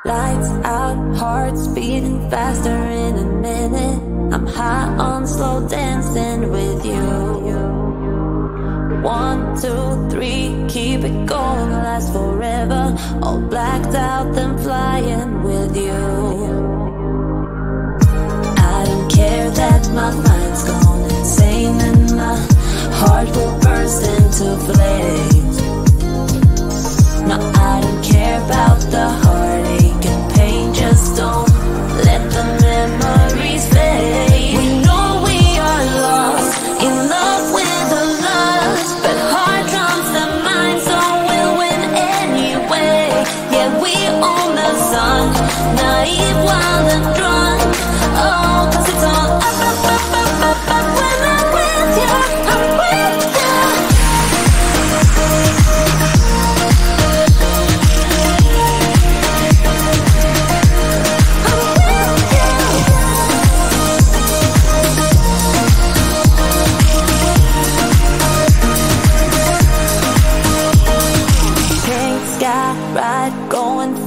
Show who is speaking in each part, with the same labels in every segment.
Speaker 1: Lights out, hearts beating faster in a minute. I'm high on slow dancing with you. 1, 2, 3, keep it going, last forever. All blacked out, then flying with you. I don't care that my mind's gone insane and my heart will burst into flames. No, I don't care about the heartache and pain. Just don't let the memories fade. We know we are lost, in love with the lust, but heart trumps the mind, so we'll win anyway. Yeah, we own the sun, naive, wild and drunk. Oh, 'cause it's all up, up, up, up, up, up. When I'm with you, I'm with you.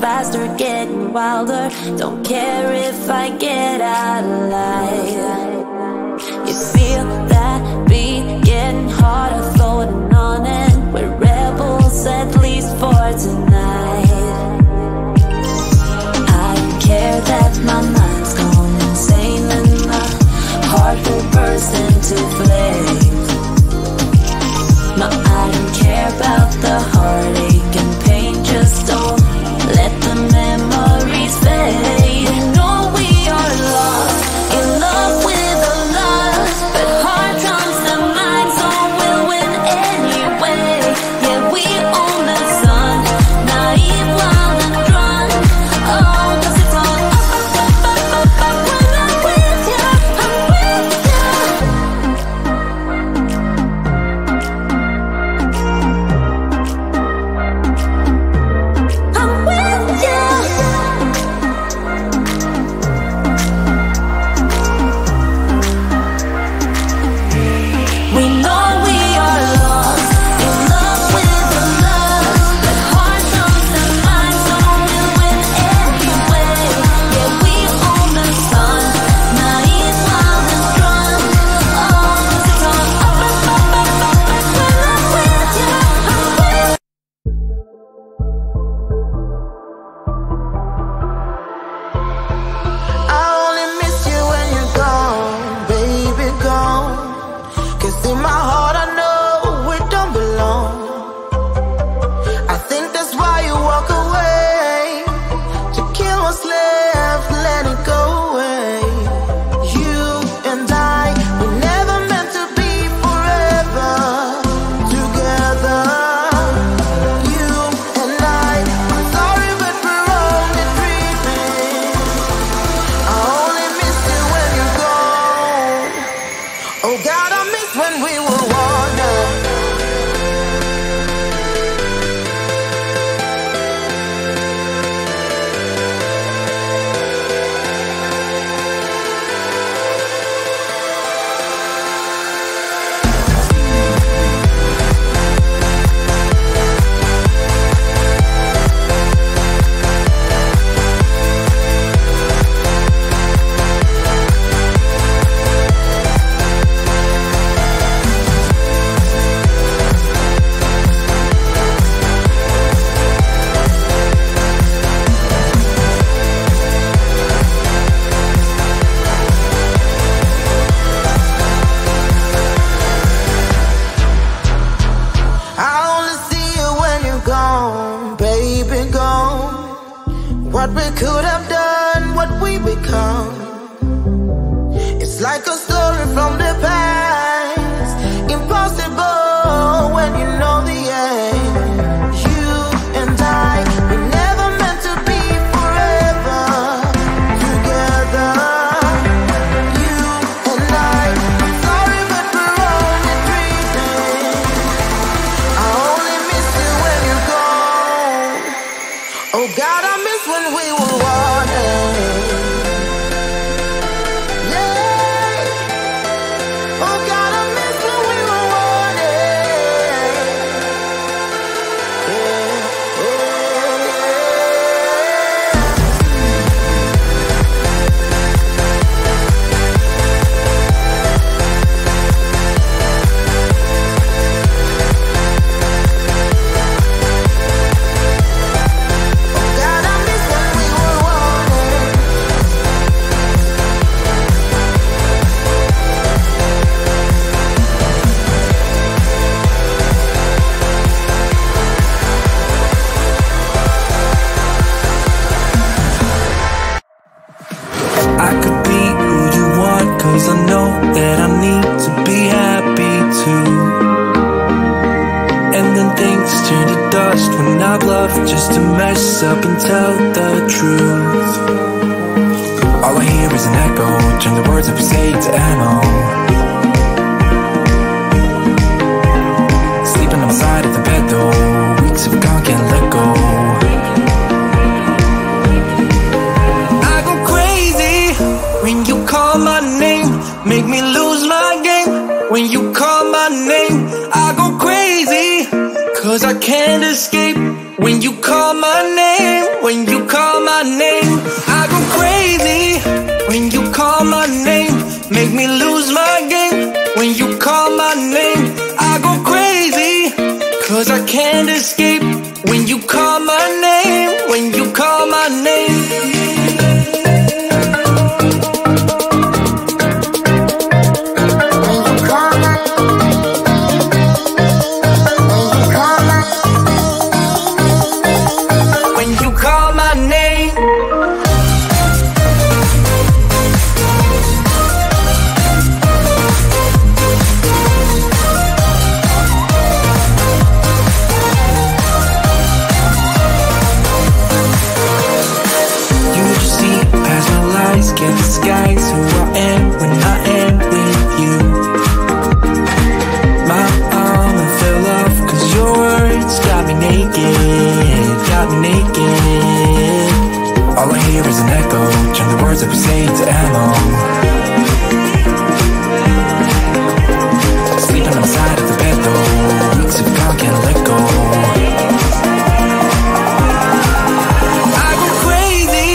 Speaker 1: Faster, getting wilder. Don't care if I get out alive. You feel that beat getting harder, floating on it. We're rebels, at least for tonight. I don't care that my mind's gone insane and my heart will burst into flames. No, I don't care about the heartache and pain. Just don't let the memories fade. You know we are lost, in love with the lust, but heart trumps the mind, so we'll win anyway. Yeah, we own the sun, naive, wild and drunk. Oh, 'cause it's all up, up, up, up, up, up. When I'm with you, I'm with you. I'm with you. We know we are lost, in love with the lust, but heart trumps the mind, so we'll win anyway. Yeah, we own the sun, naive, wild and drunk. Oh, 'cause it's all up, up, up, up, up, up. When I'm with you, I'm with you.
Speaker 2: I only miss you when you're gone, baby, gone. 'Cause in my heart I know we don't belong. I think that's why you walk away, to kill what's left, let it go away. You and I, were never meant to be forever together. You and I, I'm sorry but we're only dreaming. I only miss you when you're gone. Oh God, I miss when we were one. I only see you when you're gone, baby, gone. What we could have done, what we become. It's like a story from the past, impossible when you know the end. You and I, we never meant to be forever together. You and I, I'm sorry but we're only dreaming. I only miss you when you're gone. Oh God, I miss when we were one. Yeah.
Speaker 3: know that I need to be happy too. And then things turn to dust when I'd love just to mess up and tell the truth. All I hear is an echo, turn the words that we say to ammo. Sleeping on the side of the bed though, weeks have gone, can't let go. I go crazy when you call my name, make me lose my game. When you call my name, I go crazy, 'cause I can't escape. When you call my name, when you call my name, I go crazy. When you call my name, make me lose my game. When you call my name, I go crazy, 'cause I can't escape. When you call my name, when you call my name. Can't disguise who I am when I am with you. My armor fell off 'cause your words got me naked, got me naked. All I hear is an echo, turn the words that we say to ammo. Sleeping on the side of the bed though, weeks have gone, can't let go. I go crazy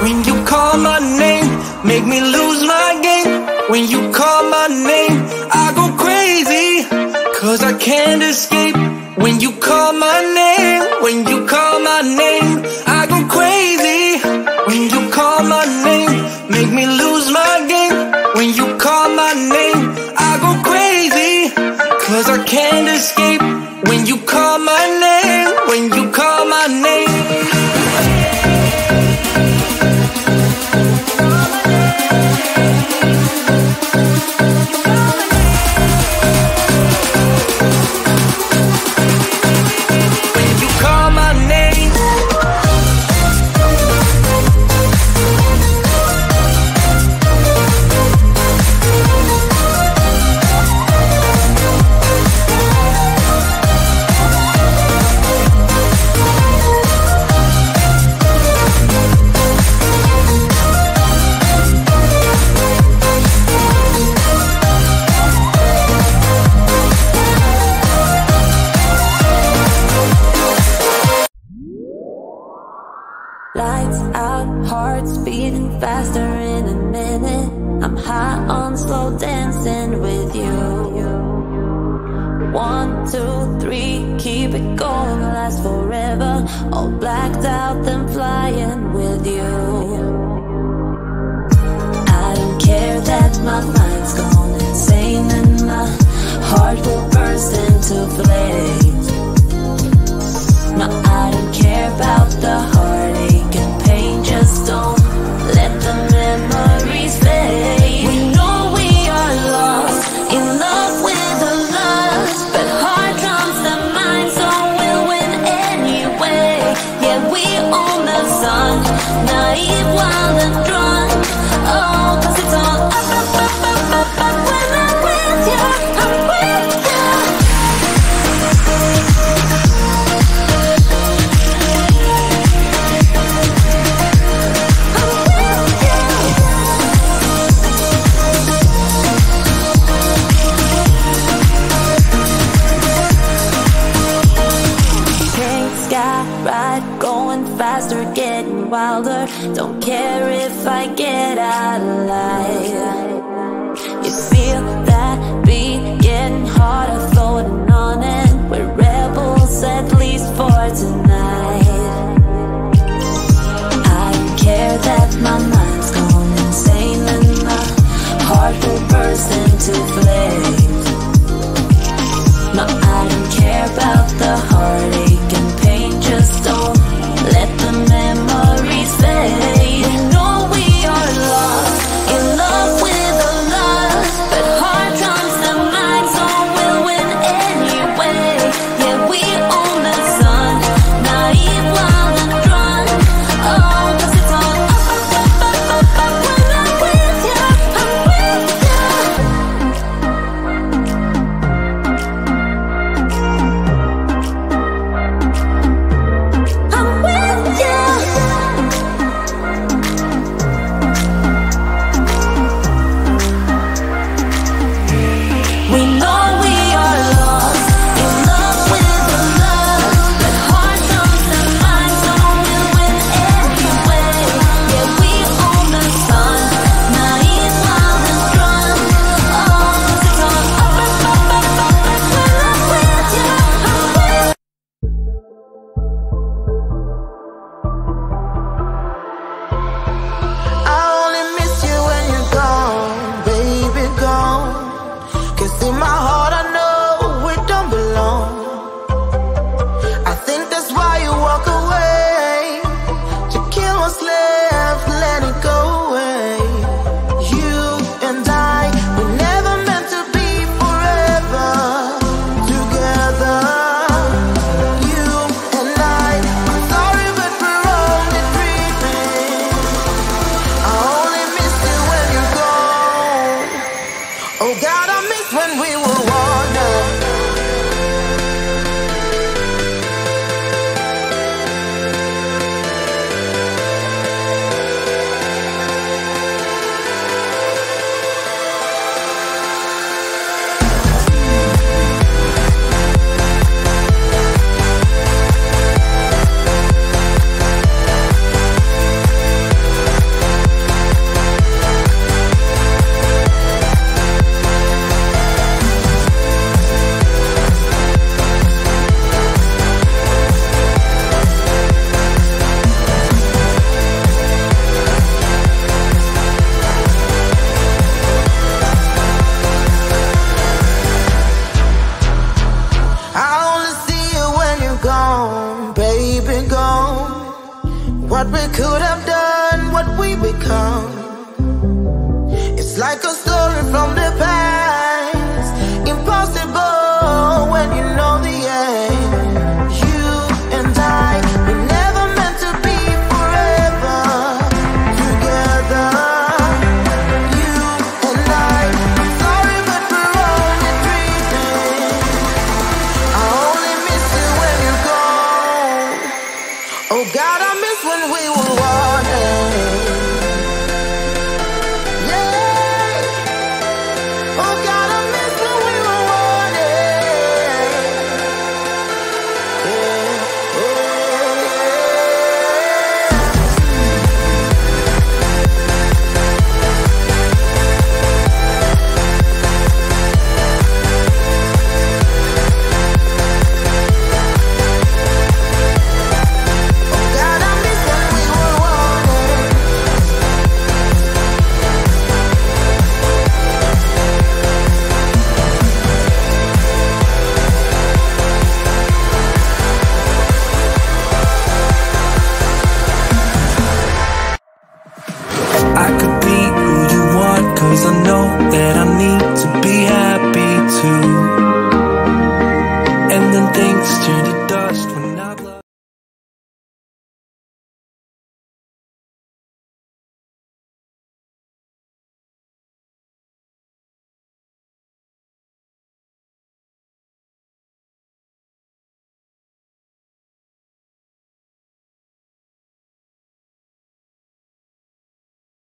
Speaker 3: when you call my name, make me lose my game. When you call my name, I go crazy, 'cause I can't escape. When you call my name, when you call my name, I go crazy. When you call my name, make me lose my game. When you call my name, I go crazy, 'cause I can't escape. When you call my name, when you call my name.
Speaker 1: Lights out, hearts beating faster in a minute. I'm high on slow dancing with you. 1, 2, 3, keep it going, last forever. All blacked out, then flying with you. I don't care that my mind's gone insane and my heart will burst into flames. No, I don't care about the heartache and pain, just don't let the memories fade. We know we are lost, in love with the lust, but heart trumps the mind, so we'll win anyway. Yeah, we own the sun, naive, wild and drunk. Oh, 'cause it's all up, up, up, up, up, up. When I'm with you, I'm with you. Faster, getting wilder. Don't care if I get out alive. You feel that beat getting harder, floating on it. We're rebels, at least for tonight. I don't care that my mind's gone insane and my heart will burst into flames. No, I don't care about the heartache and pain, just don't let the memories fade. You know we are lost, in love with the love.
Speaker 2: in my heart I know we don't belong. I think that's why you walk away, to kill what's left, let it go away. You and I, we never meant to be forever together. You and I, I'm sorry but we're only dreaming. I only miss you when you're gone. Oh God, I miss when we were one. Baby, gone. What we could have done, what we become. It's like a story from the past, impossible when you know the end. You and I, we never meant to be forever together. You and I, I'm sorry but we're only dreaming. I only miss you when you're gone. Oh God, I miss when we were one. Yeah. Oh God, I miss when we were one.
Speaker 3: I could be who you want, 'cause I know that I need to be happy too. And then things turn to